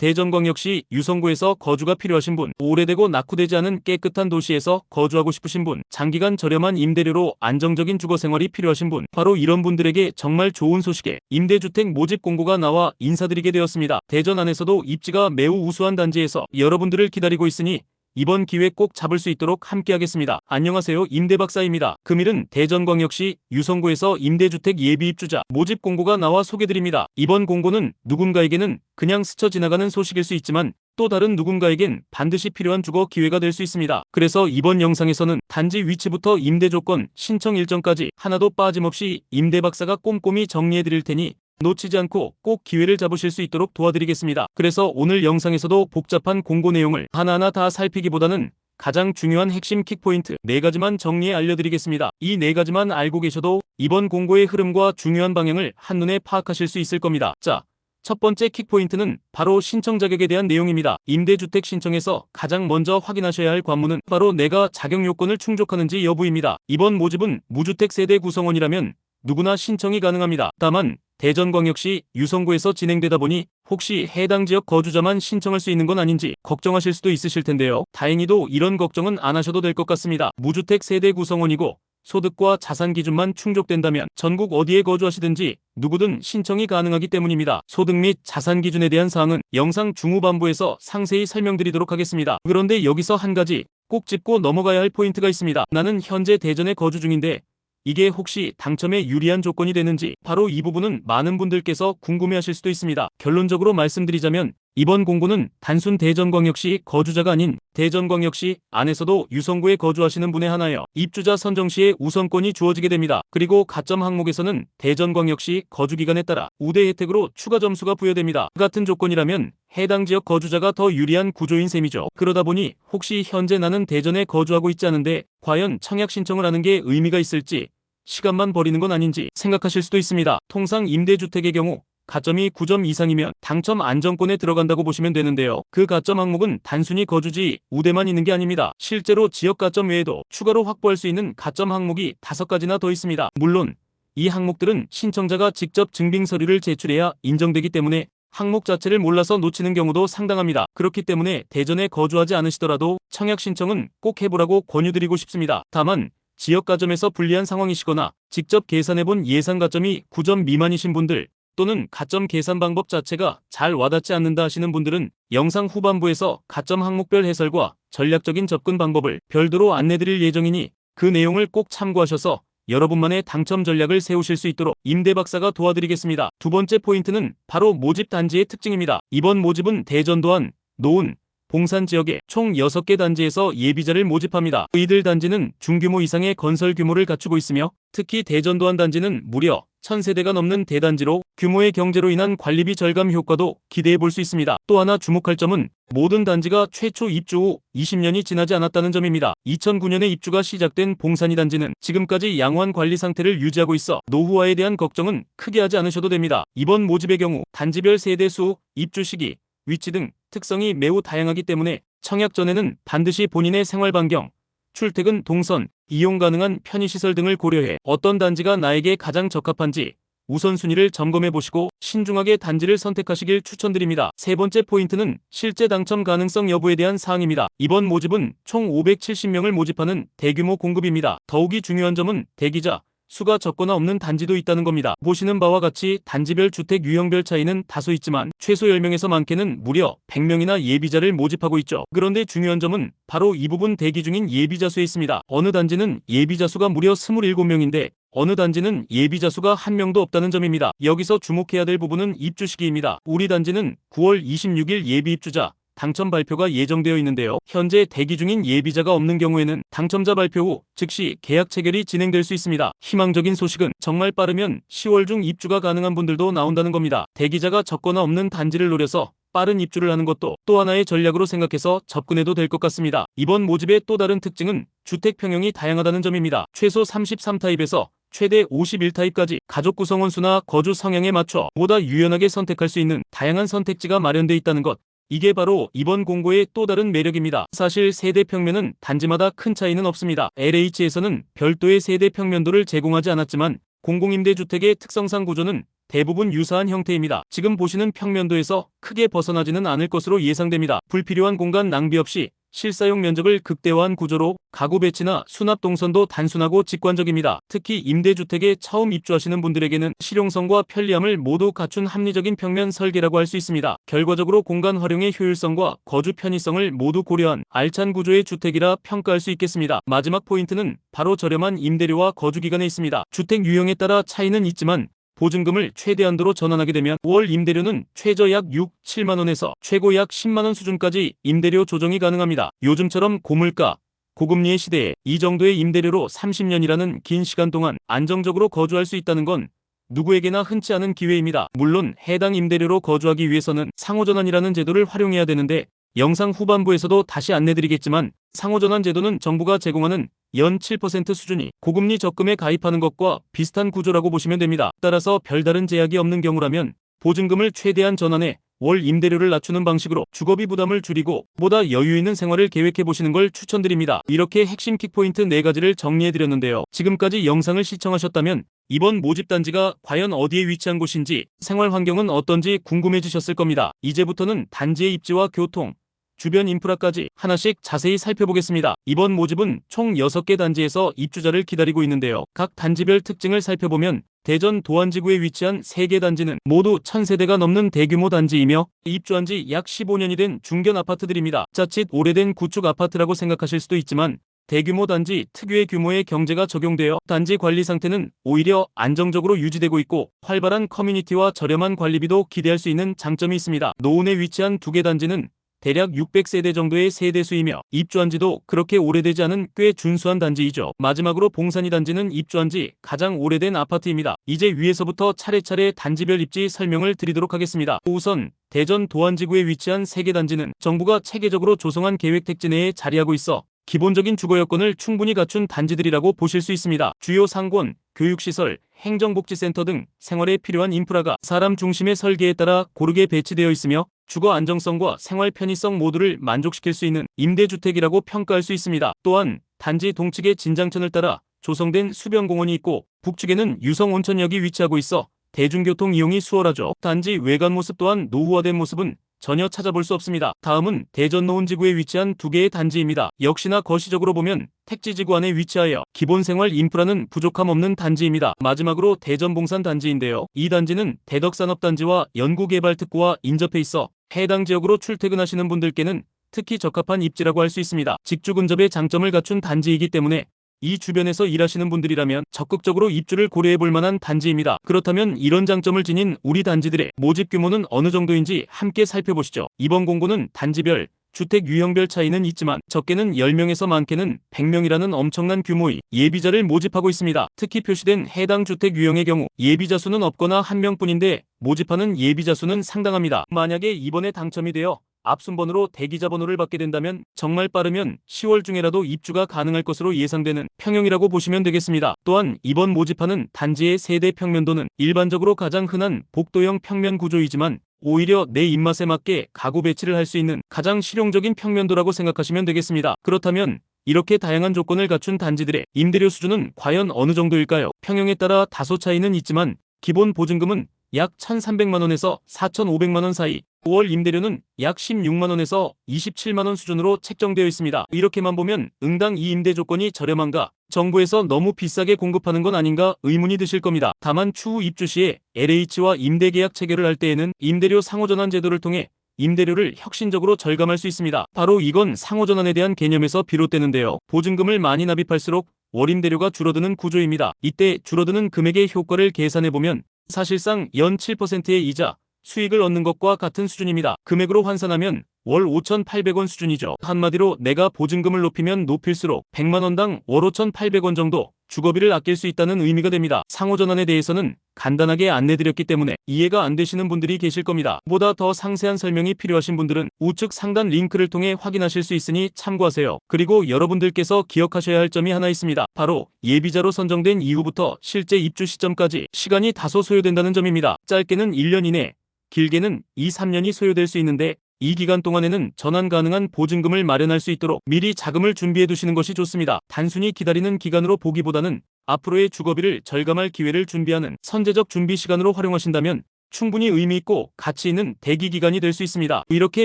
대전광역시 유성구에서 거주가 필요하신 분, 오래되고 낙후되지 않은 깨끗한 도시에서 거주하고 싶으신 분, 장기간 저렴한 임대료로 안정적인 주거생활이 필요하신 분, 바로 이런 분들에게 정말 좋은 소식에 임대주택 모집 공고가 나와 인사드리게 되었습니다. 대전 안에서도 입지가 매우 우수한 단지에서 여러분들을 기다리고 있으니 이번 기회 꼭 잡을 수 있도록 함께하겠습니다. 안녕하세요, 임대박사입니다. 금일은 대전광역시 유성구에서 임대주택 예비입주자 모집 공고가 나와 소개드립니다. 이번 공고는 누군가에게는 그냥 스쳐 지나가는 소식일 수 있지만 또 다른 누군가에겐 반드시 필요한 주거 기회가 될 수 있습니다. 그래서 이번 영상에서는 단지 위치부터 임대 조건, 신청 일정까지 하나도 빠짐없이 임대박사가 꼼꼼히 정리해드릴 테니 놓치지 않고 꼭 기회를 잡으실 수 있도록 도와드리겠습니다. 그래서 오늘 영상에서도 복잡한 공고 내용을 하나하나 다 살피기보다는 가장 중요한 핵심 킥포인트 4가지만 정리해 알려드리겠습니다. 이 4가지만 알고 계셔도 이번 공고의 흐름과 중요한 방향을 한눈에 파악하실 수 있을 겁니다. 자, 첫 번째 킥포인트는 바로 신청 자격에 대한 내용입니다. 임대주택 신청에서 가장 먼저 확인하셔야 할 관문은 바로 내가 자격 요건을 충족하는지 여부입니다. 이번 모집은 무주택 세대 구성원이라면 누구나 신청이 가능합니다. 다만 대전광역시 유성구에서 진행되다 보니 혹시 해당 지역 거주자만 신청할 수 있는 건 아닌지 걱정하실 수도 있으실 텐데요. 다행히도 이런 걱정은 안 하셔도 될 것 같습니다. 무주택 세대 구성원이고 소득과 자산 기준만 충족된다면 전국 어디에 거주하시든지 누구든 신청이 가능하기 때문입니다. 소득 및 자산 기준에 대한 사항은 영상 중후반부에서 상세히 설명드리도록 하겠습니다. 그런데 여기서 한 가지 꼭 짚고 넘어가야 할 포인트가 있습니다. 나는 현재 대전에 거주 중인데 이게 혹시 당첨에 유리한 조건이 되는지, 바로 이 부분은 많은 분들께서 궁금해하실 수도 있습니다. 결론적으로 말씀드리자면 이번 공고는 단순 대전광역시 거주자가 아닌 대전광역시 안에서도 유성구에 거주하시는 분에 한하여 입주자 선정 시에 우선권이 주어지게 됩니다. 그리고 가점 항목에서는 대전광역시 거주기간에 따라 우대 혜택으로 추가 점수가 부여됩니다. 같은 조건이라면 해당 지역 거주자가 더 유리한 구조인 셈이죠. 그러다 보니 혹시 현재 나는 대전에 거주하고 있지 않은데 과연 청약 신청을 하는 게 의미가 있을지, 시간만 버리는 건 아닌지 생각하실 수도 있습니다. 통상 임대주택의 경우 가점이 9점 이상이면 당첨 안정권에 들어간다고 보시면 되는데요. 그 가점 항목은 단순히 거주지, 우대만 있는 게 아닙니다. 실제로 지역 가점 외에도 추가로 확보할 수 있는 가점 항목이 5가지나 더 있습니다. 물론 이 항목들은 신청자가 직접 증빙 서류를 제출해야 인정되기 때문에 항목 자체를 몰라서 놓치는 경우도 상당합니다. 그렇기 때문에 대전에 거주하지 않으시더라도 청약 신청은 꼭 해보라고 권유드리고 싶습니다. 다만 지역 가점에서 불리한 상황이시거나 직접 계산해본 예상 가점이 9점 미만이신 분들, 또는 가점 계산 방법 자체가 잘 와닿지 않는다 하시는 분들은 영상 후반부에서 가점 항목별 해설과 전략적인 접근 방법을 별도로 안내드릴 예정이니 그 내용을 꼭 참고하셔서 여러분만의 당첨 전략을 세우실 수 있도록 임대박사가 도와드리겠습니다. 두 번째 포인트는 바로 모집 단지의 특징입니다. 이번 모집은 대전도안, 노은, 봉산 지역의 총 6개 단지에서 예비자를 모집합니다. 이들 단지는 중규모 이상의 건설 규모를 갖추고 있으며 특히 대전도안 단지는 무려 1000세대가 넘는 대단지로 규모의 경제로 인한 관리비 절감 효과도 기대해 볼 수 있습니다. 또 하나 주목할 점은 모든 단지가 최초 입주 후 20년이 지나지 않았다는 점입니다. 2009년에 입주가 시작된 봉산이 단지는 지금까지 양호한 관리 상태를 유지하고 있어 노후화에 대한 걱정은 크게 하지 않으셔도 됩니다. 이번 모집의 경우 단지별 세대 수, 입주 시기, 위치 등 특성이 매우 다양하기 때문에 청약 전에는 반드시 본인의 생활 반경, 출퇴근 동선, 이용 가능한 편의시설 등을 고려해 어떤 단지가 나에게 가장 적합한지 우선순위를 점검해 보시고 신중하게 단지를 선택하시길 추천드립니다. 세 번째 포인트는 실제 당첨 가능성 여부에 대한 사항입니다. 이번 모집은 총 570명을 모집하는 대규모 공급입니다. 더욱이 중요한 점은 대기자 수가 적거나 없는 단지도 있다는 겁니다. 보시는 바와 같이 단지별 주택 유형별 차이는 다소 있지만 최소 10명에서 많게는 무려 100명이나 예비자를 모집하고 있죠. 그런데 중요한 점은 바로 이 부분 대기 중인 예비자 수에 있습니다. 어느 단지는 예비자 수가 무려 27명인데 어느 단지는 예비자 수가 1명도 없다는 점입니다. 여기서 주목해야 될 부분은 입주 시기입니다. 우리 단지는 9월 26일 예비 입주자 당첨 발표가 예정되어 있는데요. 현재 대기 중인 예비자가 없는 경우에는 당첨자 발표 후 즉시 계약 체결이 진행될 수 있습니다. 희망적인 소식은 정말 빠르면 10월 중 입주가 가능한 분들도 나온다는 겁니다. 대기자가 적거나 없는 단지를 노려서 빠른 입주를 하는 것도 또 하나의 전략으로 생각해서 접근해도 될 것 같습니다. 이번 모집의 또 다른 특징은 주택 평형이 다양하다는 점입니다. 최소 33타입에서 최대 51타입까지 가족 구성원 수나 거주 성향에 맞춰 보다 유연하게 선택할 수 있는 다양한 선택지가 마련되어 있다는 것. 이게 바로 이번 공고의 또 다른 매력입니다. 사실 세대 평면은 단지마다 큰 차이는 없습니다. LH에서는 별도의 세대 평면도를 제공하지 않았지만 공공임대주택의 특성상 구조는 대부분 유사한 형태입니다. 지금 보시는 평면도에서 크게 벗어나지는 않을 것으로 예상됩니다. 불필요한 공간 낭비 없이 실사용 면적을 극대화한 구조로 가구 배치나 수납 동선도 단순하고 직관적입니다. 특히 임대주택에 처음 입주하시는 분들에게는 실용성과 편리함을 모두 갖춘 합리적인 평면 설계라고 할 수 있습니다. 결과적으로 공간 활용의 효율성과 거주 편의성을 모두 고려한 알찬 구조의 주택이라 평가할 수 있겠습니다. 마지막 포인트는 바로 저렴한 임대료와 거주 기간에 있습니다. 주택 유형에 따라 차이는 있지만 보증금을 최대한도로 전환하게 되면 월 임대료는 최저 약 6, 7만원에서 최고 약 10만원 수준까지 임대료 조정이 가능합니다. 요즘처럼 고물가, 고금리의 시대에 이 정도의 임대료로 30년이라는 긴 시간 동안 안정적으로 거주할 수 있다는 건 누구에게나 흔치 않은 기회입니다. 물론 해당 임대료로 거주하기 위해서는 상호전환이라는 제도를 활용해야 되는데 영상 후반부에서도 다시 안내드리겠지만 상호전환 제도는 정부가 제공하는 연 7% 수준이 고금리 적금에 가입하는 것과 비슷한 구조라고 보시면 됩니다. 따라서 별다른 제약이 없는 경우라면 보증금을 최대한 전환해 월 임대료를 낮추는 방식으로 주거비 부담을 줄이고 보다 여유 있는 생활을 계획해 보시는 걸 추천드립니다. 이렇게 핵심 킥포인트 4가지를 정리해 드렸는데요. 지금까지 영상을 시청하셨다면 이번 모집 단지가 과연 어디에 위치한 곳인지 생활 환경은 어떤지 궁금해지셨을 겁니다. 이제부터는 단지의 입지와 교통, 주변 인프라까지 하나씩 자세히 살펴보겠습니다. 이번 모집은 총 6개 단지에서 입주자를 기다리고 있는데요. 각 단지별 특징을 살펴보면 대전 도안지구에 위치한 3개 단지는 모두 1000세대가 넘는 대규모 단지이며 입주한 지 약 15년이 된 중견 아파트들입니다. 자칫 오래된 구축 아파트라고 생각하실 수도 있지만 대규모 단지 특유의 규모의 경제가 적용되어 단지 관리 상태는 오히려 안정적으로 유지되고 있고 활발한 커뮤니티와 저렴한 관리비도 기대할 수 있는 장점이 있습니다. 노원에 위치한 2개 단지는 대략 600세대 정도의 세대수이며 입주한 지도 그렇게 오래되지 않은 꽤 준수한 단지이죠. 마지막으로 봉산이 단지는 입주한 지 가장 오래된 아파트입니다. 이제 위에서부터 차례차례 단지별 입지 설명을 드리도록 하겠습니다. 우선 대전 도안지구에 위치한 3개 단지는 정부가 체계적으로 조성한 계획 택지 내에 자리하고 있어 기본적인 주거 여건을 충분히 갖춘 단지들이라고 보실 수 있습니다. 주요 상권, 교육시설, 행정복지센터 등 생활에 필요한 인프라가 사람 중심의 설계에 따라 고르게 배치되어 있으며 주거 안정성과 생활 편의성 모두를 만족시킬 수 있는 임대주택이라고 평가할 수 있습니다. 또한 단지 동측의 진장천을 따라 조성된 수변공원이 있고 북측에는 유성온천역이 위치하고 있어 대중교통 이용이 수월하죠. 단지 외관 모습 또한 노후화된 모습은 전혀 찾아볼 수 없습니다. 다음은 대전 노원지구에 위치한 2개의 단지입니다. 역시나 거시적으로 보면 택지지구 안에 위치하여 기본 생활 인프라는 부족함 없는 단지입니다. 마지막으로 대전 봉산 단지인데요. 이 단지는 대덕산업단지와 연구개발특구와 인접해 있어 해당 지역으로 출퇴근하시는 분들께는 특히 적합한 입지라고 할 수 있습니다. 직주 근접의 장점을 갖춘 단지이기 때문에 이 주변에서 일하시는 분들이라면 적극적으로 입주를 고려해 볼 만한 단지입니다. 그렇다면 이런 장점을 지닌 우리 단지들의 모집 규모는 어느 정도인지 함께 살펴보시죠. 이번 공고는 단지별, 주택 유형별 차이는 있지만 적게는 10명에서 많게는 100명이라는 엄청난 규모의 예비자를 모집하고 있습니다. 특히 표시된 해당 주택 유형의 경우 예비자 수는 없거나 1명뿐인데 모집하는 예비자 수는 상당합니다. 만약에 이번에 당첨이 되어 앞순번으로 대기자 번호를 받게 된다면 정말 빠르면 10월 중에라도 입주가 가능할 것으로 예상되는 평형이라고 보시면 되겠습니다. 또한 이번 모집하는 단지의 세대 평면도는 일반적으로 가장 흔한 복도형 평면 구조이지만 오히려 내 입맛에 맞게 가구 배치를 할 수 있는 가장 실용적인 평면도라고 생각하시면 되겠습니다. 그렇다면 이렇게 다양한 조건을 갖춘 단지들의 임대료 수준은 과연 어느 정도일까요? 평형에 따라 다소 차이는 있지만 기본 보증금은 약 1,300만원에서 4,500만원 사이, 월 임대료는 약 16만원에서 27만원 수준으로 책정되어 있습니다. 이렇게만 보면 응당 이 임대 조건이 저렴한가? 정부에서 너무 비싸게 공급하는 건 아닌가 의문이 드실 겁니다. 다만 추후 입주 시에 LH와 임대계약 체결을 할 때에는 임대료 상호전환 제도를 통해 임대료를 혁신적으로 절감할 수 있습니다. 바로 이건 상호전환에 대한 개념에서 비롯되는데요. 보증금을 많이 납입할수록 월임대료가 줄어드는 구조입니다. 이때 줄어드는 금액의 효과를 계산해보면 사실상 연 7%의 이자, 수익을 얻는 것과 같은 수준입니다. 금액으로 환산하면 월 5,800원 수준이죠. 한마디로 내가 보증금을 높이면 높일수록 100만원당 월 5,800원 정도 주거비를 아낄 수 있다는 의미가 됩니다. 상호전환에 대해서는 간단하게 안내드렸기 때문에 이해가 안 되시는 분들이 계실 겁니다. 보다 더 상세한 설명이 필요하신 분들은 우측 상단 링크를 통해 확인하실 수 있으니 참고하세요. 그리고 여러분들께서 기억하셔야 할 점이 하나 있습니다. 바로 예비자로 선정된 이후부터 실제 입주 시점까지 시간이 다소 소요된다는 점입니다. 짧게는 1년 이내, 길게는 2, 3년이 소요될 수 있는데 이 기간 동안에는 전환 가능한 보증금을 마련할 수 있도록 미리 자금을 준비해 두시는 것이 좋습니다. 단순히 기다리는 기간으로 보기보다는 앞으로의 주거비를 절감할 기회를 준비하는 선제적 준비 시간으로 활용하신다면 충분히 의미 있고 가치 있는 대기 기간이 될 수 있습니다. 이렇게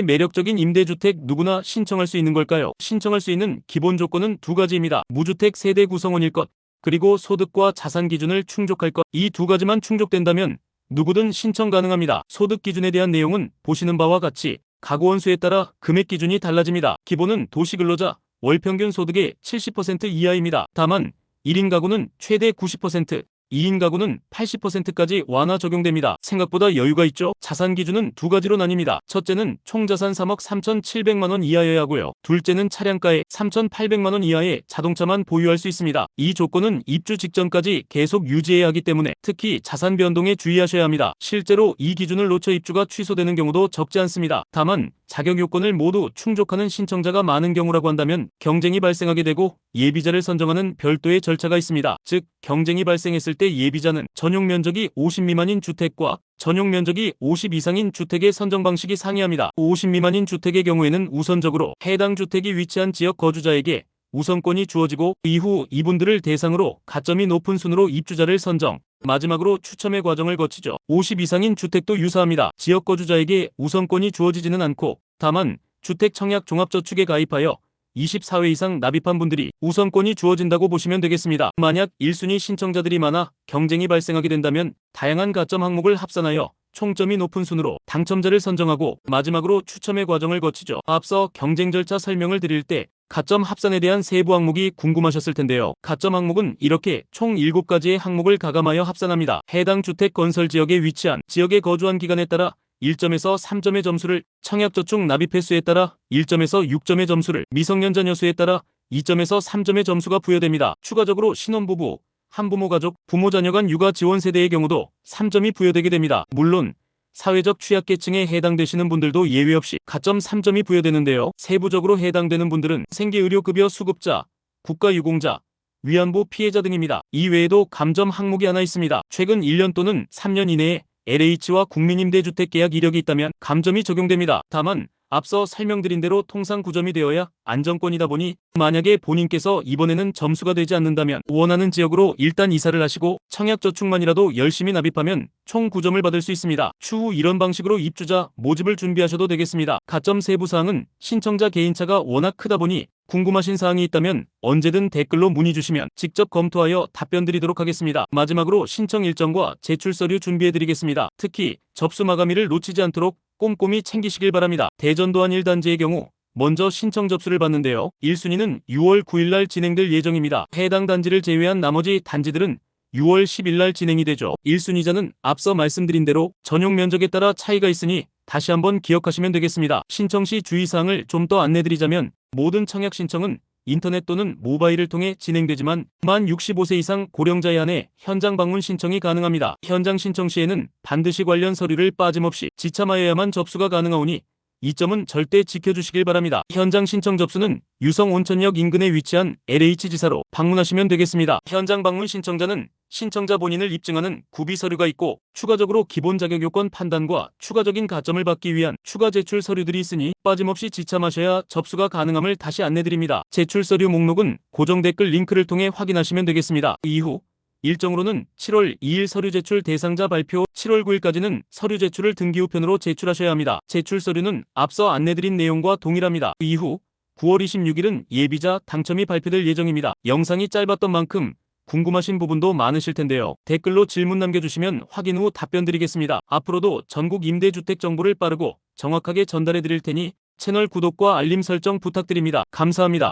매력적인 임대주택 누구나 신청할 수 있는 걸까요? 신청할 수 있는 기본 조건은 두 가지입니다. 무주택 세대 구성원일 것, 그리고 소득과 자산 기준을 충족할 것. 이 두 가지만 충족된다면 누구든 신청 가능합니다. 소득 기준에 대한 내용은 보시는 바와 같이 가구원 수에 따라 금액 기준이 달라집니다. 기본은 도시근로자, 월평균 소득의 70% 이하입니다. 다만 1인 가구는 최대 90%, 2인 가구는 80%까지 완화 적용됩니다. 생각보다 여유가 있죠? 자산 기준은 두 가지로 나뉩니다. 첫째는 총자산 3억 3,700만원 이하여야 하고요. 둘째는 차량가액 3,800만원 이하의 자동차만 보유할 수 있습니다. 이 조건은 입주 직전까지 계속 유지해야 하기 때문에 특히 자산 변동에 주의하셔야 합니다. 실제로 이 기준을 놓쳐 입주가 취소되는 경우도 적지 않습니다. 다만 자격 요건을 모두 충족하는 신청자가 많은 경우라고 한다면 경쟁이 발생하게 되고 예비자를 선정하는 별도의 절차가 있습니다. 즉 경쟁이 발생했을 때 예비자는 전용 면적이 50 미만인 주택과 전용 면적이 50 이상인 주택의 선정 방식이 상이합니다. 50 미만인 주택의 경우에는 우선적으로 해당 주택이 위치한 지역 거주자에게 우선권이 주어지고 이후 이분들을 대상으로 가점이 높은 순으로 입주자를 선정, 마지막으로 추첨의 과정을 거치죠. 50 이상인 주택도 유사합니다. 지역 거주자에게 우선권이 주어지지는 않고 다만 주택 청약 종합저축에 가입하여 24회 이상 납입한 분들이 우선권이 주어진다고 보시면 되겠습니다. 만약 1순위 신청자들이 많아 경쟁이 발생하게 된다면 다양한 가점 항목을 합산하여 총점이 높은 순으로 당첨자를 선정하고 마지막으로 추첨의 과정을 거치죠. 앞서 경쟁 절차 설명을 드릴 때 가점 합산에 대한 세부 항목이 궁금하셨을 텐데요. 가점 항목은 이렇게 총 7가지의 항목을 가감하여 합산합니다. 해당 주택 건설 지역에 위치한, 지역에 거주한 기간에 따라 1점에서 3점의 점수를, 청약저축 납입 횟수에 따라 1점에서 6점의 점수를, 미성년 자녀 수에 따라 2점에서 3점의 점수가 부여됩니다. 추가적으로 신혼부부, 한부모 가족, 부모 자녀 간 육아 지원 세대의 경우도 3점이 부여되게 됩니다. 물론 사회적 취약계층에 해당되시는 분들도 예외 없이 가점 3점이 부여되는데요. 세부적으로 해당되는 분들은 생계의료급여 수급자, 국가유공자, 위안부 피해자 등입니다. 이 외에도 감점 항목이 하나 있습니다. 최근 1년 또는 3년 이내에 LH와 국민임대주택 계약 이력이 있다면 감점이 적용됩니다. 다만 앞서 설명드린 대로 통상 9점이 되어야 안정권이다 보니 만약에 본인께서 이번에는 점수가 되지 않는다면 원하는 지역으로 일단 이사를 하시고 청약저축만이라도 열심히 납입하면 총 9점을 받을 수 있습니다. 추후 이런 방식으로 입주자 모집을 준비하셔도 되겠습니다. 가점 세부사항은 신청자 개인차가 워낙 크다 보니 궁금하신 사항이 있다면 언제든 댓글로 문의 주시면 직접 검토하여 답변 드리도록 하겠습니다. 마지막으로 신청 일정과 제출 서류 준비해드리겠습니다. 특히 접수 마감일을 놓치지 않도록 꼼꼼히 챙기시길 바랍니다. 대전도안 1단지의 경우 먼저 신청 접수를 받는데요. 1순위는 6월 9일날 진행될 예정입니다. 해당 단지를 제외한 나머지 단지들은 6월 10일날 진행이 되죠. 1순위자는 앞서 말씀드린 대로 전용 면적에 따라 차이가 있으니 다시 한번 기억하시면 되겠습니다. 신청 시 주의사항을 좀 더 안내드리자면 모든 청약 신청은 인터넷 또는 모바일을 통해 진행되지만 만 65세 이상 고령자에 한해 현장 방문 신청이 가능합니다. 현장 신청 시에는 반드시 관련 서류를 빠짐없이 지참하여야만 접수가 가능하오니 이 점은 절대 지켜주시길 바랍니다. 현장 신청 접수는 유성 온천역 인근에 위치한 LH지사로 방문하시면 되겠습니다. 현장 방문 신청자는 신청자 본인을 입증하는 구비 서류가 있고 추가적으로 기본 자격 요건 판단과 추가적인 가점을 받기 위한 추가 제출 서류들이 있으니 빠짐없이 지참하셔야 접수가 가능함을 다시 안내드립니다. 제출 서류 목록은 고정 댓글 링크를 통해 확인하시면 되겠습니다. 이후 일정으로는 7월 2일 서류 제출 대상자 발표, 7월 9일까지는 서류 제출을 등기 우편으로 제출하셔야 합니다. 제출 서류는 앞서 안내드린 내용과 동일합니다. 이후 9월 26일은 예비자 당첨이 발표될 예정입니다. 영상이 짧았던 만큼 궁금하신 부분도 많으실 텐데요. 댓글로 질문 남겨주시면 확인 후 답변 드리겠습니다. 앞으로도 전국 임대주택 정보를 빠르고 정확하게 전달해 드릴 테니 채널 구독과 알림 설정 부탁드립니다. 감사합니다.